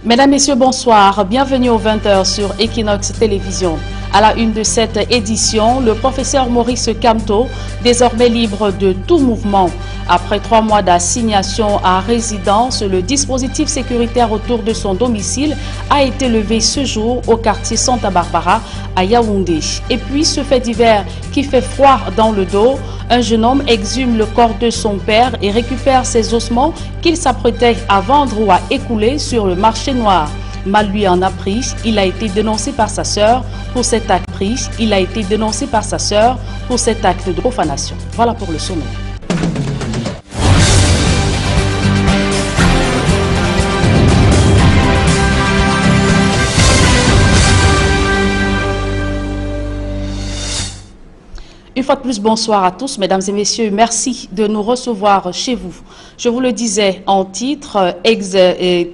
Mesdames, Messieurs, bonsoir. Bienvenue aux 20h sur Equinox Télévision. À la une de cette édition, le professeur Maurice Kamto, désormais libre de tout mouvement. Après 3 mois d'assignation à résidence, le dispositif sécuritaire autour de son domicile a été levé ce jour au quartier Santa Barbara à Yaoundé. Et puis, ce fait divers qui fait froid dans le dos, un jeune homme exhume le corps de son père et récupère ses ossements qu'il s'apprêtait à vendre ou à écouler sur le marché noir. Mal lui en a pris, il a été dénoncé par sa sœur pour cet acte de profanation. Voilà pour le sommet. Une fois de plus, bonsoir à tous, mesdames et messieurs. Merci de nous recevoir chez vous. Je vous le disais en titre,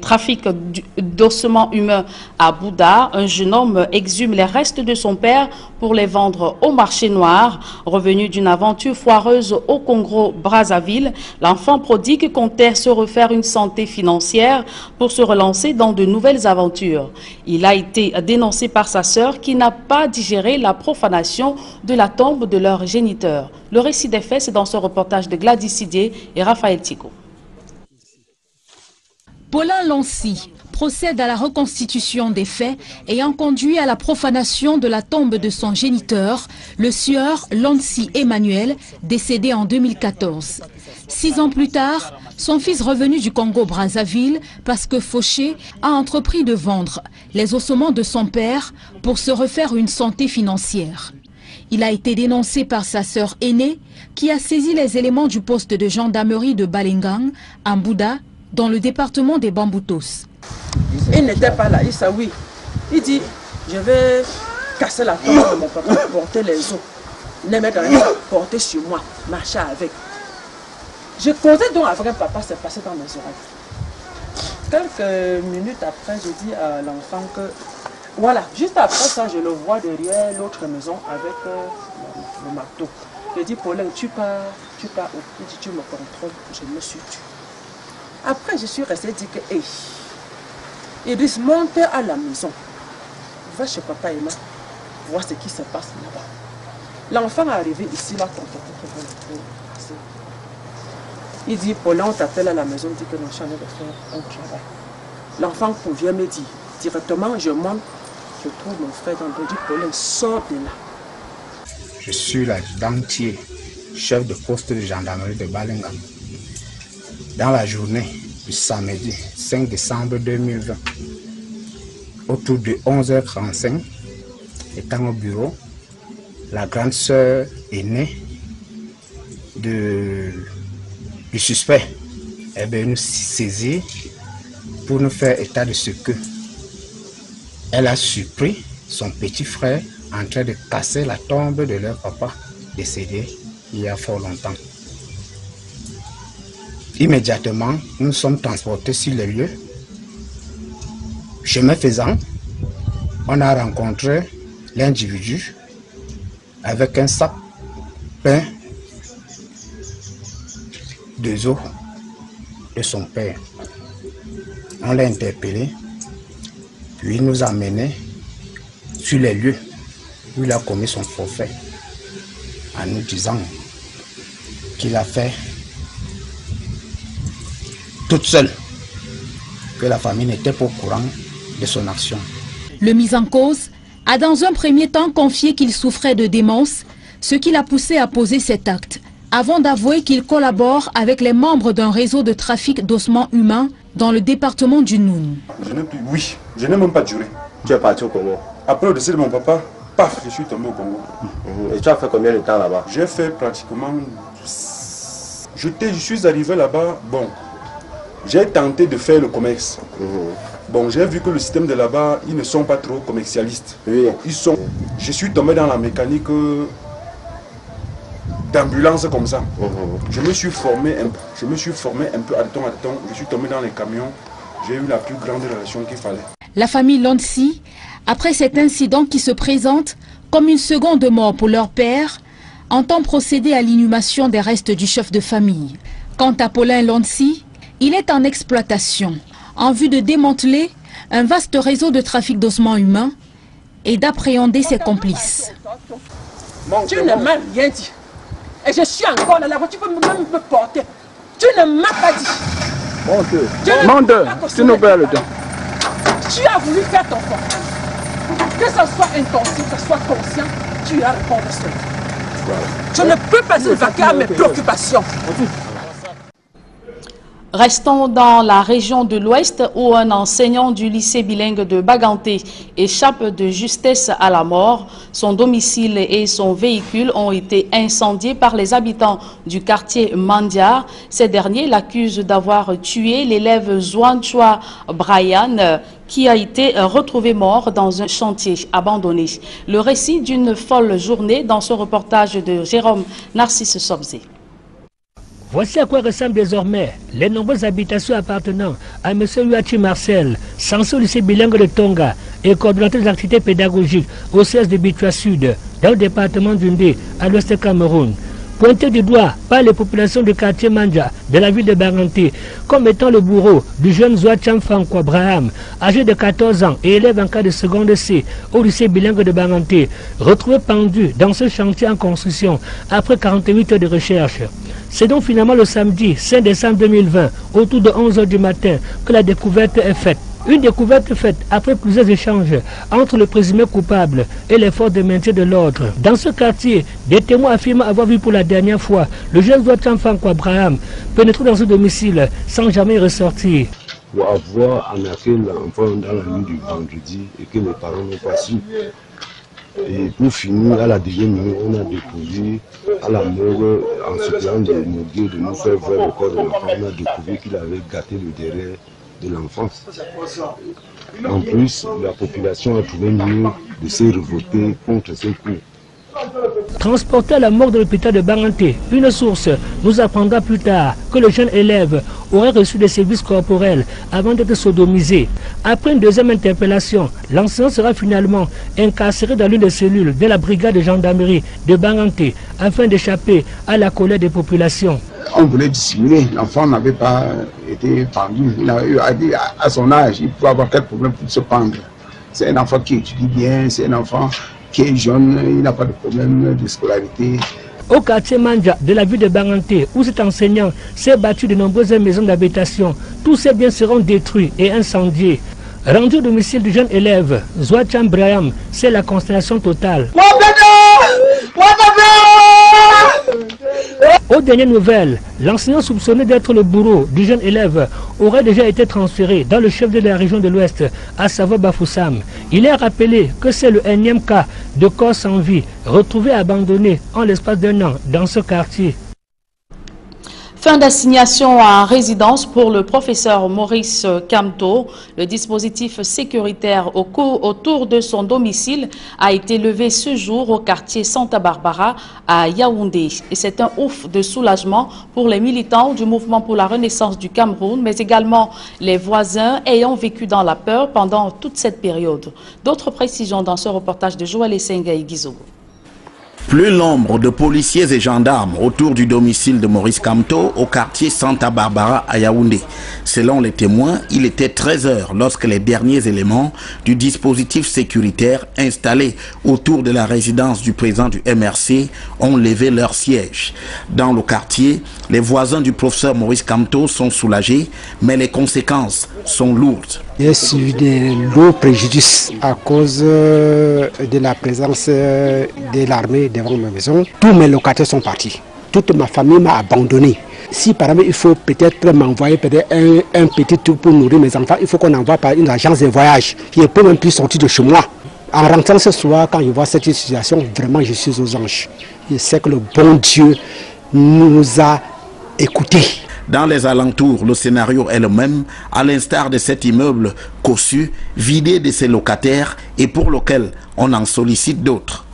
trafic d'ossements humains à Bouddha. Un jeune homme exhume les restes de son père pour les vendre au marché noir. Revenu d'une aventure foireuse au Congo-Brazzaville, l'enfant prodigue comptait se refaire une santé financière pour se relancer dans de nouvelles aventures. Il a été dénoncé par sa sœur qui n'a pas digéré la profanation de la tombe de leur géniteur. Le récit des faits, c'est dans ce reportage de Gladys Sidier et Raphaël Tico. Paulin Lancy procède à la reconstitution des faits ayant conduit à la profanation de la tombe de son géniteur, le sieur Lancy Emmanuel, décédé en 2014. 6 ans plus tard, son fils revenu du Congo-Brazzaville, Pasque Fauché, a entrepris de vendre les ossements de son père pour se refaire une santé financière. Il a été dénoncé par sa sœur aînée qui a saisi les éléments du poste de gendarmerie de Balengang, en Bouddha, dans le département des Bamboutos. Il n'était pas là, il dit oui. Il dit, je vais casser la tombe de mon papa, porter les os, les mettre dans les sacs, porter sur moi, marcher avec. Je causais donc avec un papa, c'est passé dans mes oreilles. Quelques minutes après, je dis à l'enfant que, voilà, juste après ça, je le vois derrière l'autre maison avec le marteau. Je dis, Paulin, tu pars où? Il dit, tu me contrôles, je me suis tué. Après, je suis resté dit que, hey, Idriss, monte à la maison. Va chez papa et maman, voir ce qui se passe là-bas. L'enfant est arrivé ici, là, il dit, Paulin, on t'appelle à la maison, il dit que non, je suis en train de faire un travail. L'enfant vient me dire, directement, je monte, je trouve mon frère dans le dos, Paulin, sort de là. Je suis l'adjudant-tier, chef de poste de gendarmerie de Balengang. Dans la journée du samedi 5 décembre 2020, autour de 11h35, étant au bureau, la grande sœur aînée du suspect est venue nous saisir pour nous faire état de ce que elle a surpris son petit frère en train de casser la tombe de leur papa décédé il y a fort longtemps. Immédiatement, nous sommes transportés sur les lieux. Chemin faisant, on a rencontré l'individu avec un sac plein de os de son père. On l'a interpellé, puis il nous a menés sur les lieux où il a commis son forfait en nous disant qu'il a fait toute seule, que la famille n'était pas au courant de son action. Le mis en cause a dans un premier temps confié qu'il souffrait de démence, ce qui l'a poussé à poser cet acte, avant d'avouer qu'il collabore avec les membres d'un réseau de trafic d'ossements humains dans le département du Noun. Oui, je n'ai même pas juré. Tu es parti au Congo? Après le décès de mon papa, paf, je suis tombé au Congo. Et tu as fait combien de temps là-bas? J'ai fait pratiquement... Je suis arrivé là-bas, bon, j'ai tenté de faire le commerce. Bon, j'ai vu que le système de là-bas, ils ne sont pas trop commercialistes. Oui. Je suis tombé dans la mécanique d'ambulance comme ça. Je me suis formé un peu, attends, je suis tombé dans les camions. J'ai eu la plus grande relation qu'il fallait. La famille Lancy, après cet incident qui se présente comme une seconde mort pour leur père, entend procéder à l'inhumation des restes du chef de famille. Quant à Paulin Lancy, il est en exploitation en vue de démanteler un vaste réseau de trafic d'ossements humains et d'appréhender ses complices. Tu ne m'as rien dit. Et je suis encore là, tu peux même me porter. Tu ne m'as pas dit. Menteur, tu nous perds le temps. Tu as voulu faire ton fort. Que ce soit inconscient, que ce soit conscient, tu as répondu à cela. Je ne peux pas évacuer à mes préoccupations. Restons dans la région de l'Ouest où un enseignant du lycée bilingue de Baganté échappe de justesse à la mort. Son domicile et son véhicule ont été incendiés par les habitants du quartier Mandia. Ces derniers l'accusent d'avoir tué l'élève Zouanchua Brian qui a été retrouvé mort dans un chantier abandonné. Le récit d'une folle journée dans ce reportage de Jérôme Narcisse Sobzé. Voici à quoi ressemblent désormais les nombreuses habitations appartenant à M. Luachi Marcel, censeur au lycée bilingue de Tonga et coordonnateur des activités pédagogiques au CS de Bitua Sud, dans le département d'Undé, à l'ouest du Cameroun. Pointé du doigt par les populations du quartier Manja de la ville de Baganté comme étant le bourreau du jeune Zouacham Fanko Abraham, âgé de 14 ans et élève en cas de seconde C au lycée bilingue de Baganté, retrouvé pendu dans ce chantier en construction après 48 heures de recherche. C'est donc finalement le samedi 5 décembre 2020, autour de 11 h du matin, que la découverte est faite. Une découverte faite après plusieurs échanges entre le présumé coupable et les forces de maintien de l'ordre. Dans ce quartier, des témoins affirment avoir vu pour la dernière fois le jeune Zouacham Fanko Abraham pénétrer dans ce domicile sans jamais ressortir. Pour avoir arnaqué l'enfant dans la nuit du vendredi et que les parents n'ont pas su. Et pour finir, à la dernière minute, on a découvert à la morgue, en se plaignant de morguer, de nous faire voir le corps de l'enfant, on a découvert qu'il avait gâté le derrière de l'enfant. En plus, la population a trouvé mieux de se révolter contre ces coups. Transporté à la morgue de l'hôpital de Baganté, une source nous apprendra plus tard que le jeune élève aurait reçu des services corporels avant d'être sodomisé. Après une deuxième interpellation, l'enseignant sera finalement incarcéré dans l'une des cellules de la brigade de gendarmerie de Baganté afin d'échapper à la colère des populations. On voulait dissimuler, l'enfant n'avait pas été pendu. Il a dit à son âge, il pouvait avoir quel problème pour se pendre. C'est un enfant qui étudie bien, c'est un enfant qui est jeune, il n'a pas de problème de scolarité. Au quartier Manja de la ville de Baganté, où cet enseignant s'est battu de nombreuses maisons d'habitation, tous ces biens seront détruits et incendiés. Rendu au domicile du jeune élève, Zouacham Braham, c'est la consternation totale. Aux dernières nouvelles, l'enseignant soupçonné d'être le bourreau du jeune élève aurait déjà été transféré dans le chef de la région de l'Ouest, à savoir Bafoussam. Il est rappelé que c'est le énième cas de corps sans vie retrouvé abandonné en l'espace d'un an dans ce quartier. Fin d'assignation à résidence pour le professeur Maurice Kamto. Le dispositif sécuritaire autour de son domicile a été levé ce jour au quartier Santa Barbara à Yaoundé. Et c'est un ouf de soulagement pour les militants du mouvement pour la renaissance du Cameroun, mais également les voisins ayant vécu dans la peur pendant toute cette période. D'autres précisions dans ce reportage de Joël Essenga et Guizou. Plus l'ombre de policiers et gendarmes autour du domicile de Maurice Kamto au quartier Santa Barbara à Yaoundé. Selon les témoins, il était 13 h lorsque les derniers éléments du dispositif sécuritaire installé autour de la résidence du président du MRC ont levé leur siège. Dans le quartier, les voisins du professeur Maurice Kamto sont soulagés, mais les conséquences sont lourdes. J'ai subi de lourds préjudices à cause de la présence de l'armée devant ma maison. Tous mes locataires sont partis. Toute ma famille m'a abandonné. Si par exemple il faut peut-être m'envoyer un petit truc pour nourrir mes enfants, il faut qu'on envoie par une agence de voyage. Je ne peux même plus sortir de chez moi. En rentrant ce soir, quand je vois cette situation, vraiment je suis aux anges. Je sais que le bon Dieu nous a écoutés. Dans les alentours, le scénario est le même, à l'instar de cet immeuble cossu, vidé de ses locataires et pour lequel on en sollicite d'autres.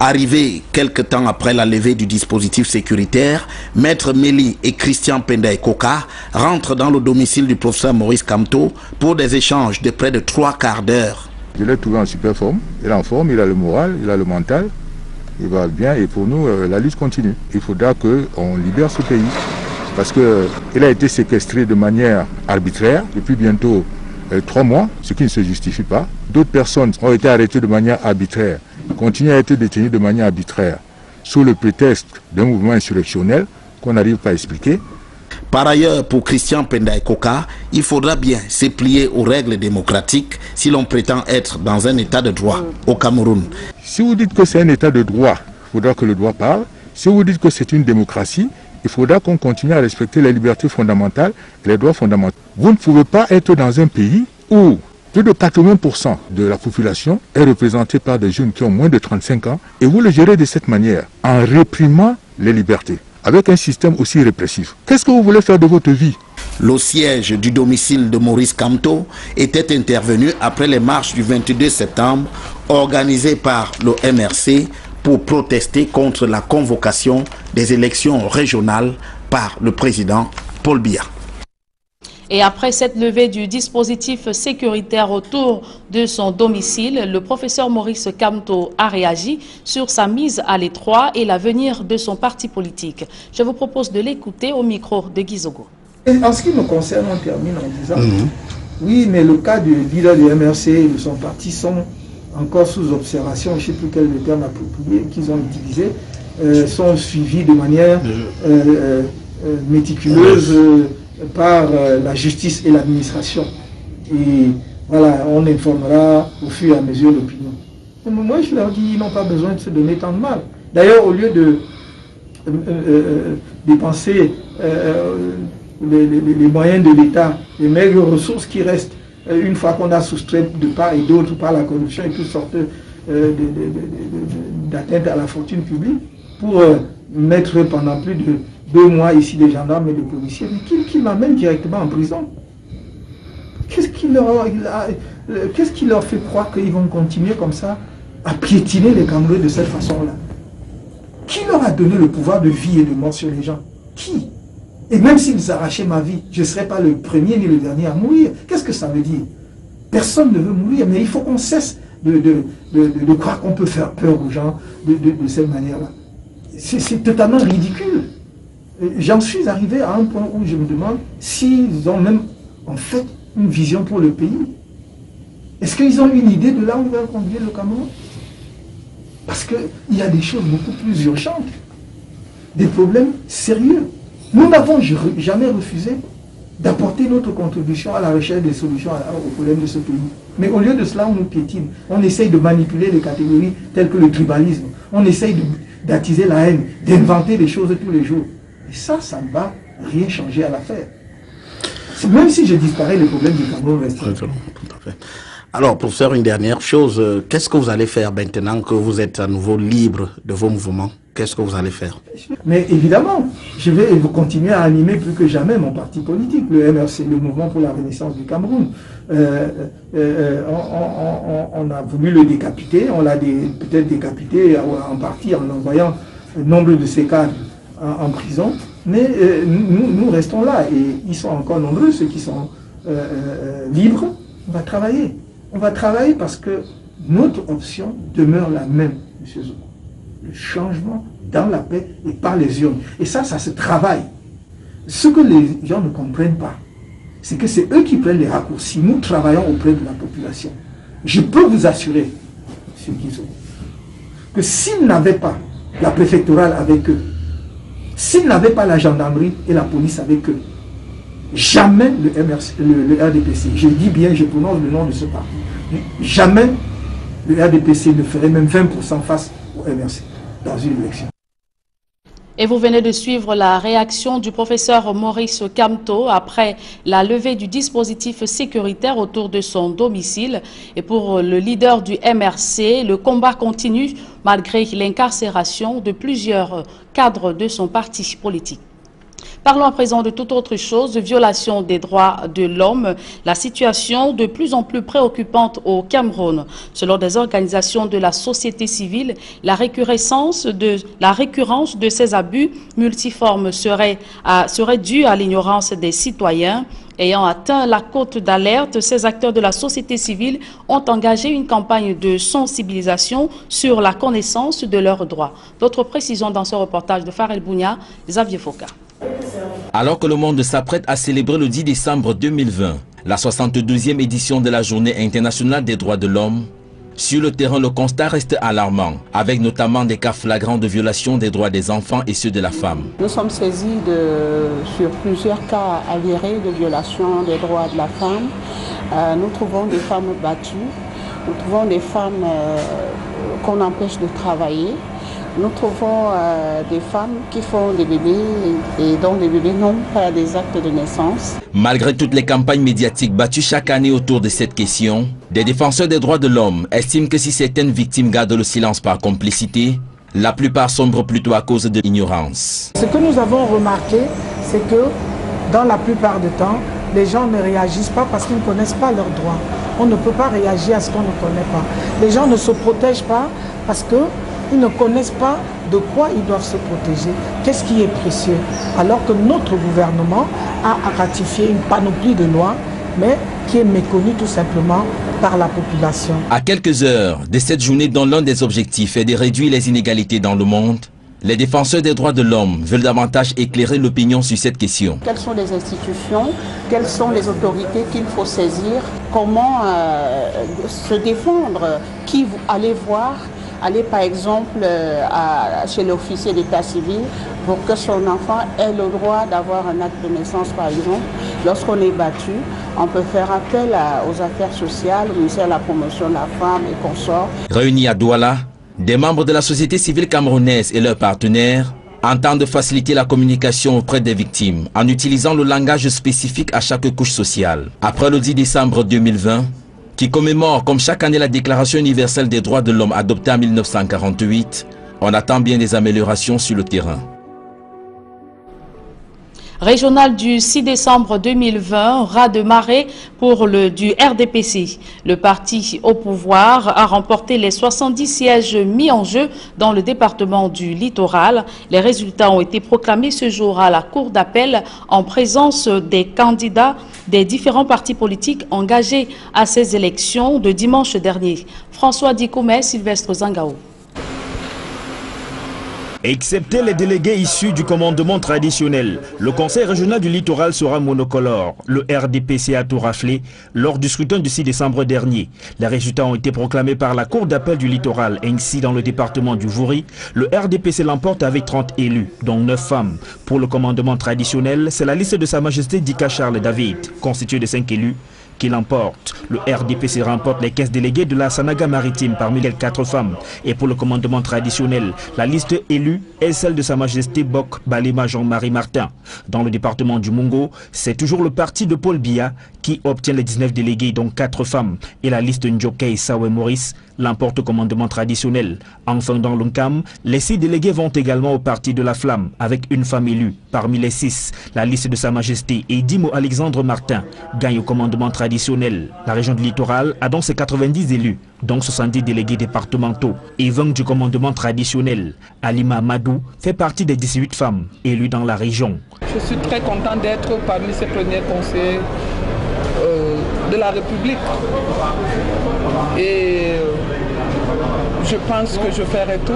Arrivés quelque temps après la levée du dispositif sécuritaire, Maître Méli et Christian Penda et Koka rentrent dans le domicile du professeur Maurice Kamto pour des échanges de près de 3 quarts d'heure. Je l'ai trouvé en super forme, il est en forme, il a le moral, il a le mental, il va bien et pour nous, la lutte continue. Il faudra qu'on libère ce pays parce qu'il a été séquestré de manière arbitraire depuis bientôt 3 mois, ce qui ne se justifie pas. D'autres personnes ont été arrêtées de manière arbitraire, continuent à être détenues de manière arbitraire, sous le prétexte d'un mouvement insurrectionnel qu'on n'arrive pas à expliquer. Par ailleurs, pour Christian Pendaye Koka, il faudra bien se plier aux règles démocratiques si l'on prétend être dans un état de droit au Cameroun. Si vous dites que c'est un état de droit, il faudra que le droit parle. Si vous dites que c'est une démocratie, il faudra qu'on continue à respecter les libertés fondamentales et les droits fondamentaux. Vous ne pouvez pas être dans un pays où plus de 80% de la population est représentée par des jeunes qui ont moins de 35 ans et vous le gérez de cette manière, en réprimant les libertés, avec un système aussi répressif. Qu'est-ce que vous voulez faire de votre vie? Le siège du domicile de Maurice Kamto était intervenu après les marches du 22 septembre organisées par le MRC pour protester contre la convocation des élections régionales par le président Paul Biya. Et après cette levée du dispositif sécuritaire autour de son domicile, le professeur Maurice Kamto a réagi sur sa mise à l'étroit et l'avenir de son parti politique. Je vous propose de l'écouter au micro de Gizogo. En ce qui me concerne, on termine en disant oui, mais le cas du leader du MRC et de son parti sont encore sous observation, je ne sais plus quel est le terme approprié qu'ils ont utilisé, sont suivis de manière méticuleuse par la justice et l'administration. Et voilà, on informera au fur et à mesure l'opinion. Moi, je leur dis, ils n'ont pas besoin de se donner tant de mal. D'ailleurs, au lieu de dépenser les moyens de l'État, les maigres ressources qui restent, une fois qu'on a soustrait de part et d'autre par la corruption et toutes sortes d'atteintes à la fortune publique, pour mettre pendant plus de 2 mois ici des gendarmes et des policiers, qui m'amènent directement en prison. Qu'est-ce qui leur fait croire qu'ils vont continuer comme ça à piétiner les Camerounais de cette façon-là? Qui leur a donné le pouvoir de vie et de mort sur les gens? Qui? Et même s'ils arrachaient ma vie, je ne serais pas le premier ni le dernier à mourir. Qu'est-ce que ça veut dire? Personne ne veut mourir, mais il faut qu'on cesse de croire qu'on peut faire peur aux gens de cette manière-là. C'est totalement ridicule. J'en suis arrivé à un point où je me demande s'ils ont même en fait une vision pour le pays. Est-ce qu'ils ont une idée de là où va conduire le Cameroun? Parce qu'il y a des choses beaucoup plus urgentes, des problèmes sérieux. Nous n'avons jamais refusé d'apporter notre contribution à la recherche des solutions aux problèmes de ce pays. Mais au lieu de cela, on nous piétine. On essaye de manipuler les catégories telles que le tribalisme. On essaye d'attiser la haine, d'inventer des choses tous les jours. Et ça ne va rien changer à l'affaire. Même si je disparais, les problèmes du Cameroun restent. Alors, pour faire une dernière chose, qu'est-ce que vous allez faire maintenant que vous êtes à nouveau libre de vos mouvements? Qu'est-ce que vous allez faire? Mais évidemment, je vais continuer à animer plus que jamais mon parti politique, le MRC, le Mouvement pour la Renaissance du Cameroun. On a voulu le décapiter, on l'a peut-être décapité en partie en envoyant nombre de ses cadres en prison, mais nous restons là et ils sont encore nombreux, ceux qui sont libres. On va travailler. On va travailler parce que notre option demeure la même, M. Zogo. Le changement dans la paix et par les urnes. Et ça se travaille. Ce que les gens ne comprennent pas, c'est que c'est eux qui prennent les raccourcis. Nous travaillons auprès de la population. Je peux vous assurer, M. Guizot, que s'ils n'avaient pas la préfectorale avec eux, s'ils n'avaient pas la gendarmerie et la police avec eux, jamais le RDPC, je dis bien, je prononce le nom de ce parti, jamais le RDPC ne ferait même 20% face au MRC dans une élection. Et vous venez de suivre la réaction du professeur Maurice Kamto après la levée du dispositif sécuritaire autour de son domicile. Et pour le leader du MRC, le combat continue malgré l'incarcération de plusieurs cadres de son parti politique. Parlons à présent de toute autre chose, de violation des droits de l'homme, la situation de plus en plus préoccupante au Cameroun. Selon des organisations de la société civile, la récurrence de ces abus multiformes serait due à l'ignorance des citoyens. Ayant atteint la cote d'alerte, ces acteurs de la société civile ont engagé une campagne de sensibilisation sur la connaissance de leurs droits. D'autres précisions dans ce reportage de Farel Bounia, Xavier Foka. Alors que le monde s'apprête à célébrer le 10 décembre 2020, La 62e édition de la Journée internationale des droits de l'homme. Sur le terrain, le constat reste alarmant, avec notamment des cas flagrants de violation des droits des enfants et ceux de la femme. Nous sommes saisis sur plusieurs cas avérés de violation des droits de la femme. Nous trouvons des femmes battues, nous trouvons des femmes qu'on empêche de travailler. Nous trouvons des femmes qui font des bébés et dont les bébés n'ont pas des actes de naissance. Malgré toutes les campagnes médiatiques battues chaque année autour de cette question, des défenseurs des droits de l'homme estiment que si certaines victimes gardent le silence par complicité, la plupart sombrent plutôt à cause de l'ignorance. Ce que nous avons remarqué, c'est que dans la plupart du temps, les gens ne réagissent pas parce qu'ils ne connaissent pas leurs droits. On ne peut pas réagir à ce qu'on ne connaît pas. Les gens ne se protègent pas parce que ils ne connaissent pas de quoi ils doivent se protéger, qu'est-ce qui est précieux. Alors que notre gouvernement a ratifié une panoplie de lois, mais qui est méconnue tout simplement par la population. À quelques heures de cette journée dont l'un des objectifs est de réduire les inégalités dans le monde, les défenseurs des droits de l'homme veulent davantage éclairer l'opinion sur cette question. Quelles sont les institutions, quelles sont les autorités qu'il faut saisir, comment se défendre, qui aller voir. Aller par exemple chez l'officier d'état civil pour que son enfant ait le droit d'avoir un acte de naissance par exemple. Lorsqu'on est battu, on peut faire appel aux affaires sociales, au ministère de la promotion de la femme et consorts. Réunis à Douala, des membres de la société civile camerounaise et leurs partenaires entendent faciliter la communication auprès des victimes en utilisant le langage spécifique à chaque couche sociale. Après le 10 décembre 2020, qui commémore comme chaque année la Déclaration universelle des droits de l'homme adoptée en 1948, on attend bien des améliorations sur le terrain. Régional du 6 décembre 2020, raz de marée pour du RDPC. Le parti au pouvoir a remporté les 70 sièges mis en jeu dans le département du Littoral. Les résultats ont été proclamés ce jour à la Cour d'appel en présence des candidats des différents partis politiques engagés à ces élections de dimanche dernier. François Dikoumé, Sylvestre Zangao. Excepté les délégués issus du commandement traditionnel, le Conseil régional du littoral sera monocolore. Le RDPC a tout raflé lors du scrutin du 6 décembre dernier. Les résultats ont été proclamés par la Cour d'appel du littoral. Ainsi, dans le département du Vouri, le RDPC l'emporte avec 30 élus, dont 9 femmes. Pour le commandement traditionnel, c'est la liste de Sa Majesté Dika Charles David, constituée de 5 élus, qui l'emporte. Le RDPC remporte les 15 délégués de la Sanaga maritime, parmi les 4 femmes. Et pour le commandement traditionnel, la liste élue est celle de Sa Majesté Bok Balema Jean-Marie Martin. Dans le département du Mungo, c'est toujours le parti de Paul Biya qui obtient les 19 délégués, dont 4 femmes. Et la liste Njokei Sawe Maurice l'emporte au commandement traditionnel. Enfin, dans l'Unkam, les 6 délégués vont également au parti de la Flamme, avec une femme élue. Parmi les 6, la liste de Sa Majesté Edimo Alexandre Martin gagne au commandement traditionnel. La région du littoral a donc ses 90 élus, dont 70 délégués départementaux. Et 20 du commandement traditionnel. Alima Madou fait partie des 18 femmes élues dans la région. Je suis très content d'être parmi ces premiers conseillers de la République. Et je pense que je ferai tout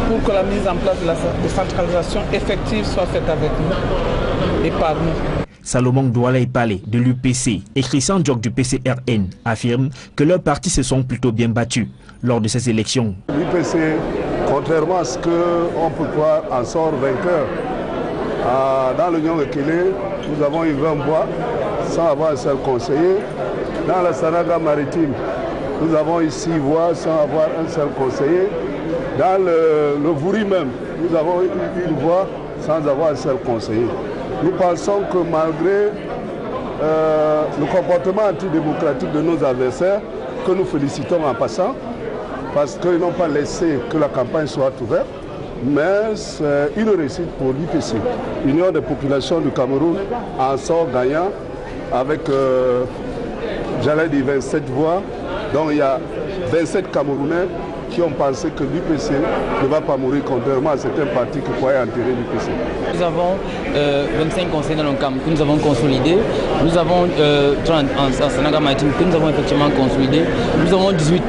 pour que la mise en place de la décentralisation effective soit faite avec nous et par nous. Salomon Douala Palais de l'UPC et Christian Diok du PCRN affirment que leurs partis se sont plutôt bien battus lors de ces élections. L'UPC, contrairement à ce qu'on peut croire, en sort vainqueur. Dans l'Union de Kélé, nous avons eu 20 voix sans avoir un seul conseiller. Dans la Sanaga maritime, nous avons eu 6 voix sans avoir un seul conseiller. Dans le Vouri même, nous avons eu une voix sans avoir un seul conseiller. Nous pensons que malgré le comportement antidémocratique de nos adversaires, que nous félicitons en passant, parce qu'ils n'ont pas laissé que la campagne soit ouverte, mais c'est une réussite pour l'UPC. L'Union des populations du Cameroun en sort gagnant avec, j'allais dire, 27 voix. Donc il y a 27 Camerounais qui ont pensé que l'UPC ne va pas mourir, contrairement à certains partis qui croyaient enterrer l'UPC. Nous avons 25 conseils dans le camp que nous avons consolidés. Nous avons 30 en Sanaga maritime que nous avons effectivement consolidés. Nous avons 18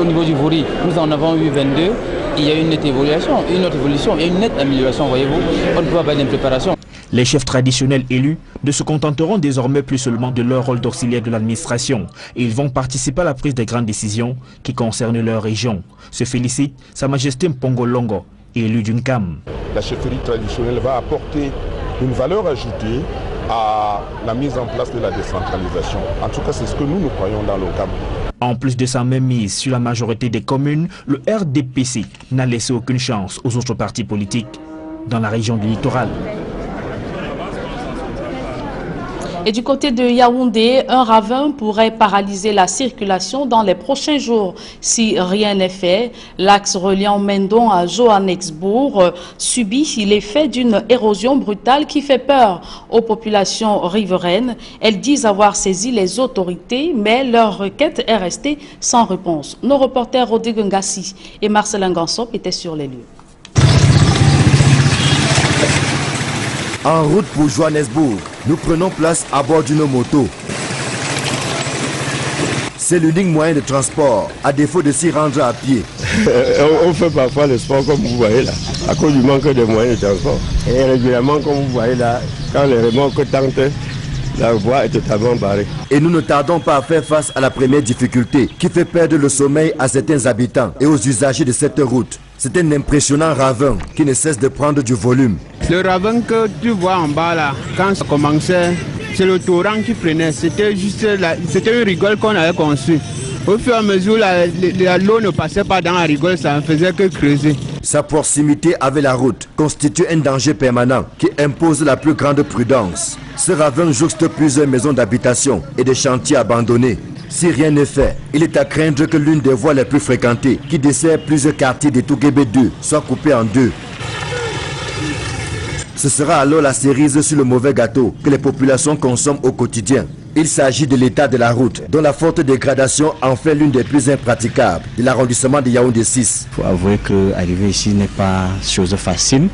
au niveau du Vouri. Nous en avons eu 22. il y a une nette évolution, il y a une nette amélioration, voyez-vous. On ne peut pas avoir d'impréparation. Les chefs traditionnels élus ne se contenteront désormais plus seulement de leur rôle d'auxiliaire de l'administration. Ils vont participer à la prise des grandes décisions qui concernent leur région. Se félicite Sa Majesté Mpongo Longo, élu d'Unkam. La chefferie traditionnelle va apporter une valeur ajoutée à la mise en place de la décentralisation. En tout cas, c'est ce que nous croyons dans l'Unkam. En plus de sa mainmise sur la majorité des communes, le RDPC n'a laissé aucune chance aux autres partis politiques dans la région du littoral. Et du côté de Yaoundé, un ravin pourrait paralyser la circulation dans les prochains jours. Si rien n'est fait, l'axe reliant Mendon à Johannesburg subit l'effet d'une érosion brutale qui fait peur aux populations riveraines. Elles disent avoir saisi les autorités, mais leur requête est restée sans réponse. Nos reporters Rodrigue Ngassi et Marcelin Gansop étaient sur les lieux. En route pour Johannesburg, nous prenons place à bord d'une moto. C'est l'unique moyen de transport, à défaut de s'y rendre à pied. On fait parfois le sport comme vous voyez là, à cause du manque de moyens de transport. Et régulièrement, comme vous voyez là, quand les remorques tentent, la voie est totalement barrée. Et nous ne tardons pas à faire face à la première difficulté qui fait perdre le sommeil à certains habitants et aux usagers de cette route. C'est un impressionnant ravin qui ne cesse de prendre du volume. Le ravin que tu vois en bas là, quand ça commençait, c'est le torrent qui prenait. C'était juste c'était une rigole qu'on avait conçue. Au fur et à mesure, l'eau ne passait pas dans la rigole, ça ne faisait que creuser. Sa proximité avec la route constitue un danger permanent qui impose la plus grande prudence. Ce ravin jouxte plusieurs maisons d'habitation et des chantiers abandonnés. Si rien n'est fait, il est à craindre que l'une des voies les plus fréquentées, qui dessert plusieurs quartiers de Tougébé 2, soit coupée en deux. Ce sera alors la cerise sur le mauvais gâteau que les populations consomment au quotidien. Il s'agit de l'état de la route, dont la forte dégradation en fait l'une des plus impraticables de l'arrondissement de Yaoundé 6. Il faut avouer qu'arriver ici n'est pas chose facile,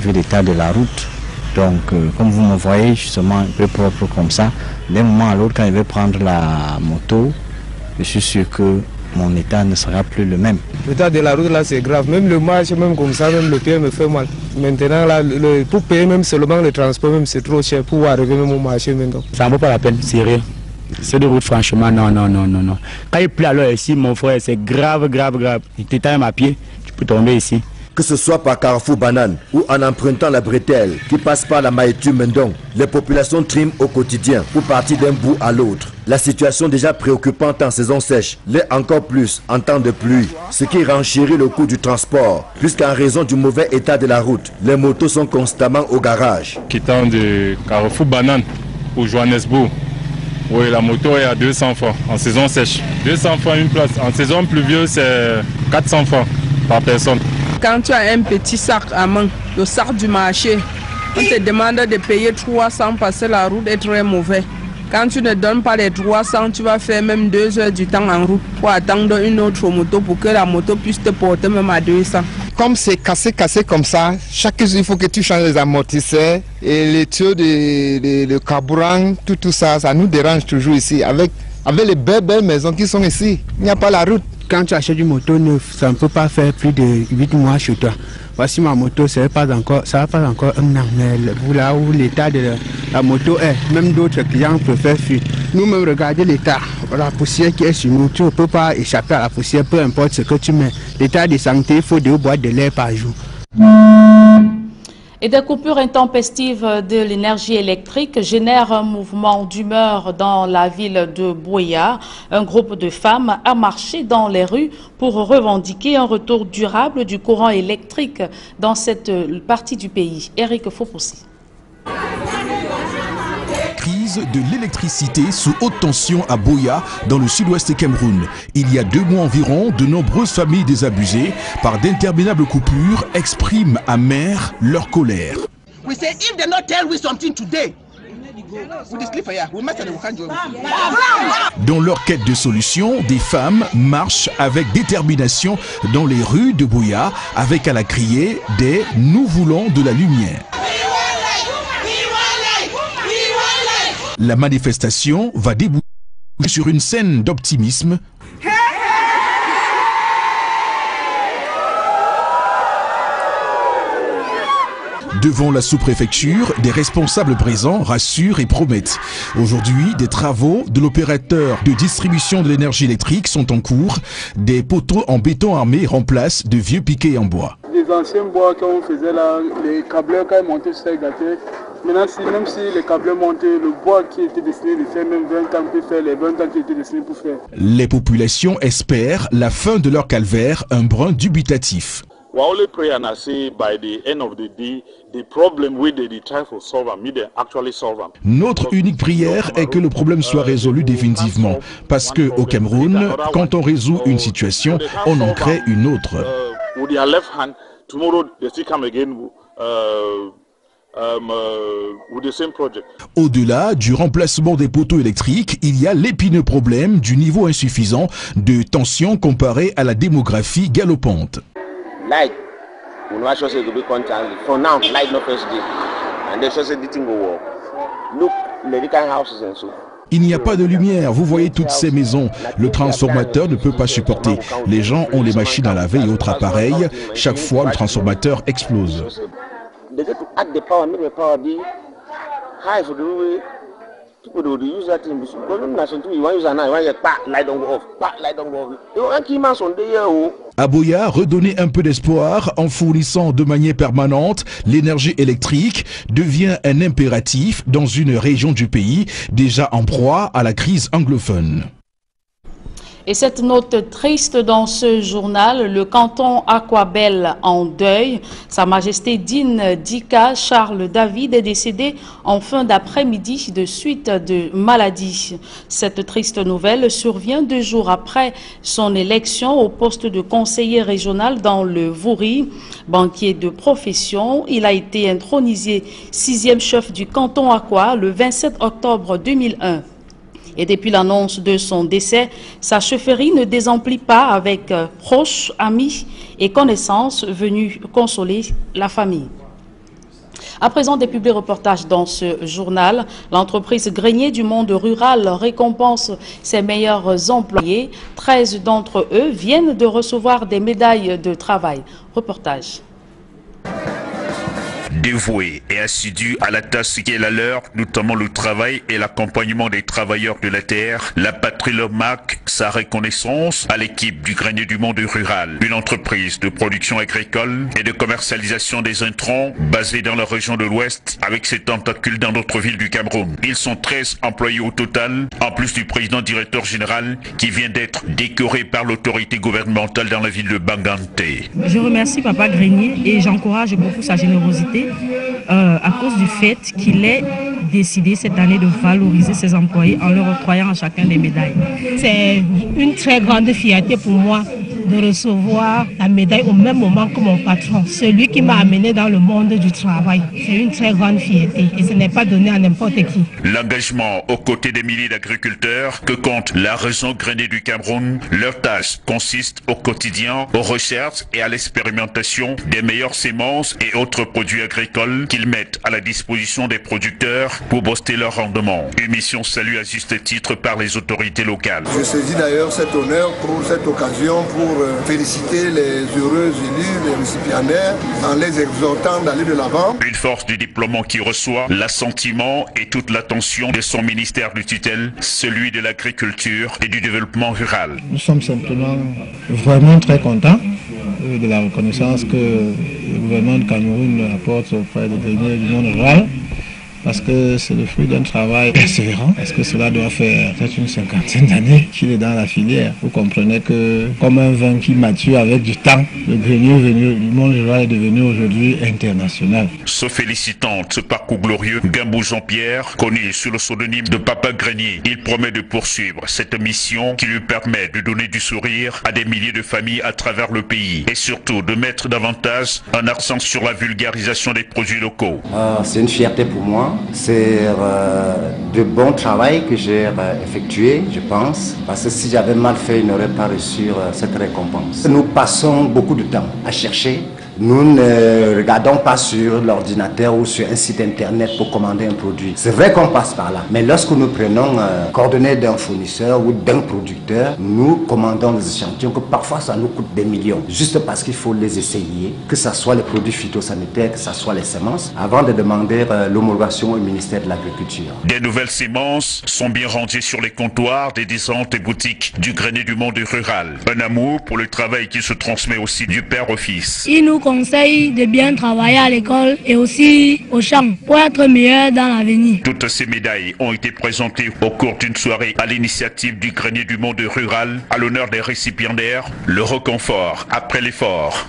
vu l'état de la route. Donc, comme vous me voyez, justement un peu propre comme ça, d'un moment à l'autre, quand je vais prendre la moto, je suis sûr que mon état ne sera plus le même. L'état de la route là, c'est grave. Même le marche, même comme ça, même le pied me fait mal. Maintenant, là, pour payer même seulement le transport, même c'est trop cher pour arriver même au marché maintenant. Ça ne vaut pas la peine, c'est rien. C'est de route, franchement, non. Quand il pleut alors ici, mon frère, c'est grave. Tu t'éteins à pied, tu peux tomber ici. Que ce soit par Carrefour Banane ou en empruntant la bretelle qui passe par la Maïtu Mendon, les populations triment au quotidien pour partir d'un bout à l'autre. La situation déjà préoccupante en saison sèche l'est encore plus en temps de pluie, ce qui renchérit le coût du transport, puisqu'en raison du mauvais état de la route, les motos sont constamment au garage. Quittant de Carrefour Banane pour Johannesburg, oui, la moto est à 200 francs en saison sèche. 200 francs une place. En saison pluvieuse, c'est 400 francs par personne. Quand tu as un petit sac à main, le sac du marché, on te demande de payer 300 parce que la route est très mauvaise. Quand tu ne donnes pas les 300, tu vas faire même 2 heures du temps en route pour attendre une autre moto pour que la moto puisse te porter même à 200. Comme c'est cassé comme ça, chaque jour il faut que tu changes les amortisseurs et les tuyaux de carburant, tout ça, ça nous dérange toujours ici. Avec les belles maisons qui sont ici, il n'y a pas la route. Quand tu achètes une moto neuve, ça ne peut pas faire plus de 8 mois chez toi. Voici ma moto, ça ne va pas encore un an. Mais là où l'état de la moto est, même d'autres clients préfèrent fuir. Nous-mêmes, regardez l'état, la poussière qui est sur nous. Tu ne peux pas échapper à la poussière, peu importe ce que tu mets. L'état de santé, il faut 2 boîtes de lait par jour. Et des coupures intempestives de l'énergie électrique génèrent un mouvement d'humeur dans la ville de Buea. Un groupe de femmes a marché dans les rues pour revendiquer un retour durable du courant électrique dans cette partie du pays. Eric Fopoussi. Crise de l'électricité sous haute tension à Buea, dans le sud-ouest Cameroun. Il y a 2 mois environ, de nombreuses familles désabusées par d'interminables coupures expriment amères leur colère. Dans leur quête de solution, des femmes marchent avec détermination dans les rues de Buea avec à la criée des « Nous voulons de la lumière ». La manifestation va déboucher sur une scène d'optimisme. Devant la sous-préfecture, des responsables présents rassurent et promettent. Aujourd'hui, des travaux de l'opérateur de distribution de l'énergie électrique sont en cours. Des poteaux en béton armé remplacent de vieux piquets en bois. Les anciens bois qu'on faisait là, les câbleurs quand ils montaient sur cette gâtée, maintenant même si les câbleurs montaient, le bois qui était destiné de faire même 20 ans peut faire les 20 ans qui étaient destinés pour faire. Les populations espèrent la fin de leur calvaire, un brin dubitatif. Notre unique prière est que le problème soit résolu définitivement. Parce qu'au Cameroun, quand on résout une situation, on en crée une autre. Au-delà du remplacement des poteaux électriques, il y a l'épineux problème du niveau insuffisant de tension comparé à la démographie galopante. Il n'y a pas de lumière, vous voyez toutes ces maisons. Le transformateur ne peut pas supporter. Les gens ont les machines à laver et autres appareils. Chaque fois, le transformateur explose. À Boya, redonner un peu d'espoir en fournissant de manière permanente l'énergie électrique devient un impératif dans une région du pays déjà en proie à la crise anglophone. Et cette note triste dans ce journal, le canton Aquabel en deuil. Sa Majesté Dine Dika Charles David est décédé en fin d'après-midi de suite de maladie. Cette triste nouvelle survient 2 jours après son élection au poste de conseiller régional dans le Vouri. Banquier de profession, il a été intronisé 6e chef du canton Aqua le 27 octobre 2001. Et depuis l'annonce de son décès, sa chefferie ne désemplit pas avec proches, amis et connaissances venus consoler la famille. À présent, des publics reportages dans ce journal. L'entreprise Grenier du monde rural récompense ses meilleurs employés. 13 d'entre eux viennent de recevoir des médailles de travail. Reportage. Dévoués et assidus à la tâche qui est la leur, notamment le travail et l'accompagnement des travailleurs de la terre, la patrie leur marque sa reconnaissance à l'équipe du Grenier du monde rural, une entreprise de production agricole et de commercialisation des intrants basée dans la région de l'Ouest avec ses tentacules dans d'autres villes du Cameroun. Ils sont 13 employés au total, en plus du président directeur général qui vient d'être décoré par l'autorité gouvernementale dans la ville de Bangante. Je remercie Papa Grenier et j'encourage beaucoup sa générosité. À cause du fait qu'il ait décidé cette année de valoriser ses employés en leur octroyant à chacun des médailles. C'est une très grande fierté pour moi de recevoir la médaille au même moment que mon patron, celui qui m'a amené dans le monde du travail. C'est une très grande fierté et ce n'est pas donné à n'importe qui. L'engagement aux côtés des milliers d'agriculteurs que compte la région Grenier du Cameroun, leur tâche consiste au quotidien aux recherches et à l'expérimentation des meilleures semences et autres produits agricoles qu'ils mettent à la disposition des producteurs pour booster leur rendement. Une mission saluée à juste titre par les autorités locales. Je saisis d'ailleurs cet honneur pour cette occasion pour féliciter les heureux élus, les récipiendaires, en les exhortant d'aller de l'avant. Une force du déploiement qui reçoit l'assentiment et toute l'attention de son ministère de tutelle, celui de l'agriculture et du développement rural. Nous sommes simplement vraiment très contents de la reconnaissance que le gouvernement du Cameroun apporte auprès des Greniers du monde rural, parce que c'est le fruit d'un travail persévérant. Est-ce que cela doit faire peut-être une 50aine d'années qu'il est dans la filière? Vous comprenez que, comme un vin qui mature avec du temps, le Grenier du monde rural est devenu aujourd'hui international. Se félicitant de ce parcours glorieux, Gambou Jean-Pierre, connu sous le pseudonyme de Papa Grenier, il promet de poursuivre cette mission qui lui permet de donner du sourire à des milliers de familles à travers le pays et surtout de mettre davantage un accent sur la vulgarisation des produits locaux. C'est une fierté pour moi. C'est du bon travail que j'ai effectué, je pense, parce que si j'avais mal fait, il n'aurait pas reçu cette récompense. Nous passons beaucoup de temps à chercher Nous ne regardons pas sur l'ordinateur ou sur un site internet pour commander un produit. C'est vrai qu'on passe par là, mais lorsque nous prenons coordonnées d'un fournisseur ou d'un producteur, nous commandons des échantillons que parfois ça nous coûte des millions, juste parce qu'il faut les essayer, que ce soit les produits phytosanitaires, que ce soit les semences, avant de demander l'homologation au ministère de l'Agriculture. Des nouvelles semences sont bien rangées sur les comptoirs des différentes boutiques du grenier du monde rural. Un amour pour le travail qui se transmet aussi du père au fils. Il nous conseille de bien travailler à l'école et aussi au champ pour être meilleur dans l'avenir. Toutes ces médailles ont été présentées au cours d'une soirée à l'initiative du grenier du monde rural à l'honneur des récipiendaires, le reconfort après l'effort.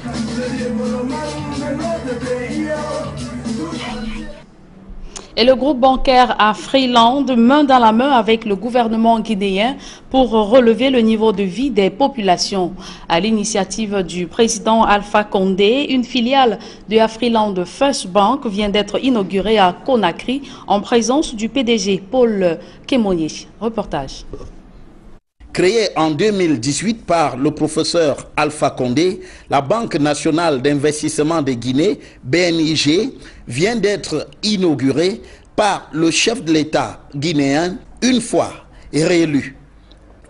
Et le groupe bancaire Afriland, main dans la main avec le gouvernement guinéen pour relever le niveau de vie des populations. À l'initiative du président Alpha Condé, une filiale de Afriland First Bank vient d'être inaugurée à Conakry en présence du PDG Paul Kémonier. Reportage. Créée en 2018 par le professeur Alpha Condé, la Banque nationale d'investissement de Guinée, BNIG, vient d'être inaugurée par le chef de l'État guinéen une fois réélu.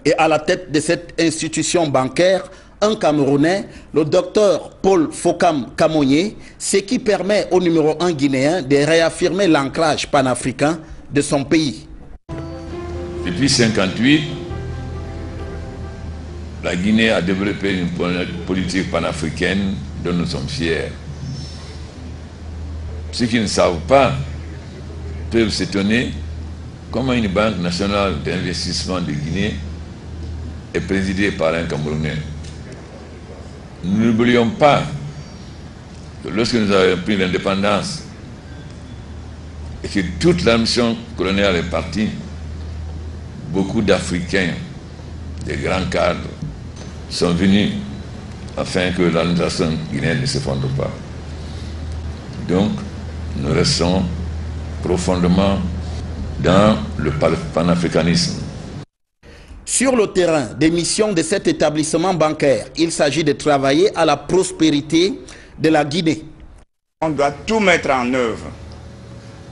Et à la tête de cette institution bancaire, un Camerounais, le docteur Paul Fokam Kamonye, ce qui permet au numéro 1 guinéen de réaffirmer l'ancrage panafricain de son pays. Depuis 1958, la Guinée a développé une politique panafricaine dont nous sommes fiers. Ceux qui ne savent pas peuvent s'étonner comment une banque nationale d'investissement de Guinée est présidée par un Camerounais. Nous n'oublions pas que lorsque nous avons pris l'indépendance et que toute la mission coloniale est partie, beaucoup d'Africains, des grands cadres, sont venus afin que l'administration guinéenne ne s'effondre pas. Donc, nous restons profondément dans le panafricanisme. Sur le terrain des missions de cet établissement bancaire, il s'agit de travailler à la prospérité de la Guinée. On doit tout mettre en œuvre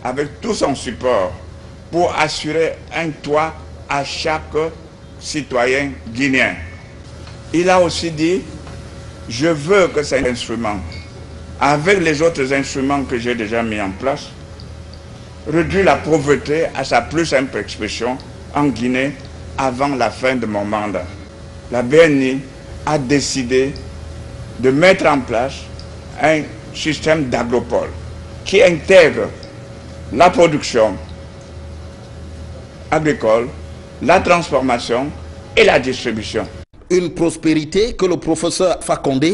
avec tout son support pour assurer un toit à chaque citoyen guinéen. Il a aussi dit, je veux que cet instrument, avec les autres instruments que j'ai déjà mis en place, réduit la pauvreté à sa plus simple expression en Guinée avant la fin de mon mandat. La BNI a décidé de mettre en place un système d'agropole qui intègre la production agricole, la transformation et la distribution. Une prospérité que le professeur Fakonde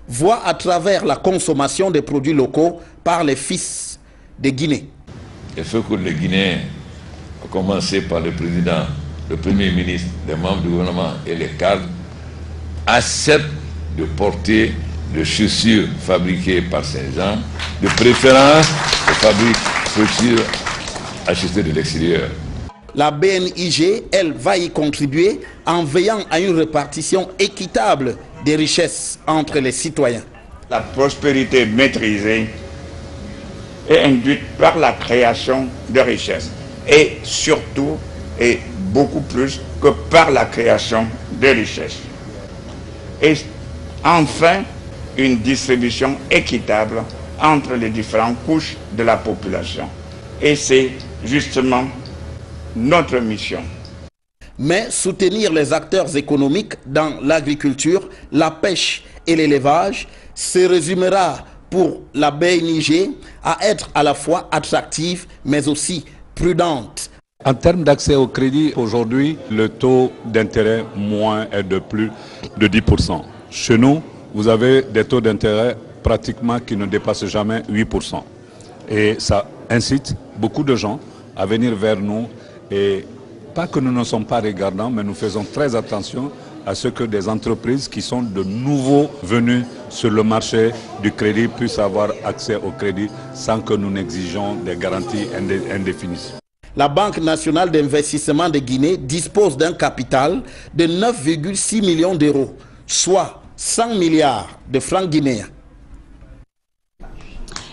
voit à travers la consommation des produits locaux par les fils de Guinée. Il faut que les Guinéens, à commencer par le président, le premier ministre, les membres du gouvernement et les cadres, acceptent de porter des chaussures fabriquées par ces gens, de préférence aux chaussures achetées de l'extérieur. La BNIG, elle, va y contribuer en veillant à une répartition équitable des richesses entre les citoyens. La prospérité maîtrisée est induite par la création de richesses et surtout et beaucoup plus que par la création de richesses. Et enfin, une distribution équitable entre les différentes couches de la population. Et c'est justement notre mission. Mais soutenir les acteurs économiques dans l'agriculture, la pêche et l'élevage se résumera pour la BNIG à être à la fois attractive mais aussi prudente. En termes d'accès au crédit, aujourd'hui, le taux d'intérêt moins est de plus de 10%. Chez nous, vous avez des taux d'intérêt pratiquement qui ne dépassent jamais 8%. Et ça incite beaucoup de gens à venir vers nous. Et pas que nous ne sommes pas regardants, mais nous faisons très attention à ce que des entreprises qui sont de nouveaux venus sur le marché du crédit puissent avoir accès au crédit sans que nous n'exigeons des garanties indéfinies. La Banque nationale d'investissement de Guinée dispose d'un capital de 9,6 millions d'euros, soit 100 milliards de francs guinéens.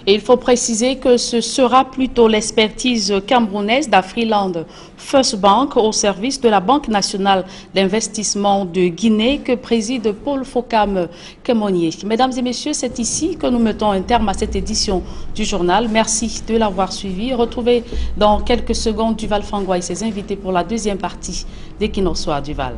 Et il faut préciser que ce sera plutôt l'expertise camerounaise d'Afriland First Bank au service de la Banque nationale d'investissement de Guinée que préside Paul Fokam Kemonier. Mesdames et messieurs, c'est ici que nous mettons un terme à cette édition du journal. Merci de l'avoir suivi. Retrouvez dans quelques secondes Duval Fangwa et ses invités pour la deuxième partie d'Equinoxoir Duval.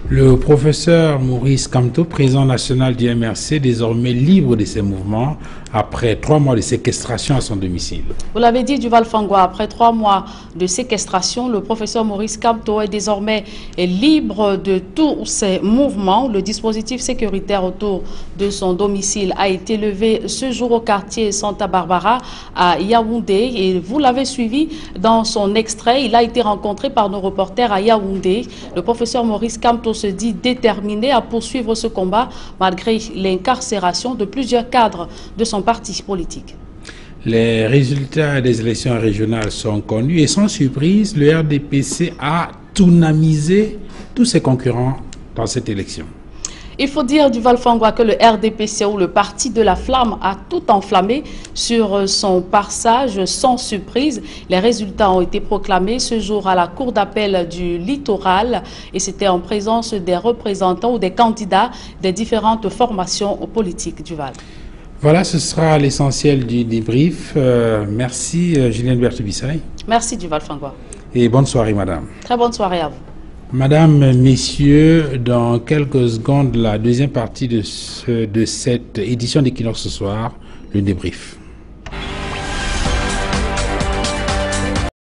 Le professeur Maurice Kamto, président national du MRC, désormais libre de ses mouvements après 3 mois de séquestration à son domicile. Vous l'avez dit, Duval Fangwa, après 3 mois de séquestration, le professeur Maurice Kamto est désormais libre de tous ses mouvements. Le dispositif sécuritaire autour de son domicile a été levé ce jour au quartier Santa Barbara à Yaoundé. Et vous l'avez suivi dans son extrait. Il a été rencontré par nos reporters à Yaoundé. Le professeur Maurice Kamto se dit déterminé à poursuivre ce combat malgré l'incarcération de plusieurs cadres de son parti politique. Les résultats des élections régionales sont connus et sans surprise, le RDPC a tunamisé tous ses concurrents dans cette élection. Il faut dire, Duval Fangwa, que le RDPC ou le Parti de la Flamme a tout enflammé sur son passage sans surprise. Les résultats ont été proclamés ce jour à la Cour d'appel du Littoral et c'était en présence des représentants ou des candidats des différentes formations politiques. Duval. Voilà, ce sera l'essentiel du débrief. Merci Julienne Berthe-Bissaï. Merci Duval Fangwa. Et bonne soirée madame. Très bonne soirée à vous. Madame, messieurs, dans quelques secondes, la deuxième partie de cette édition d'Equinox ce soir, le débrief.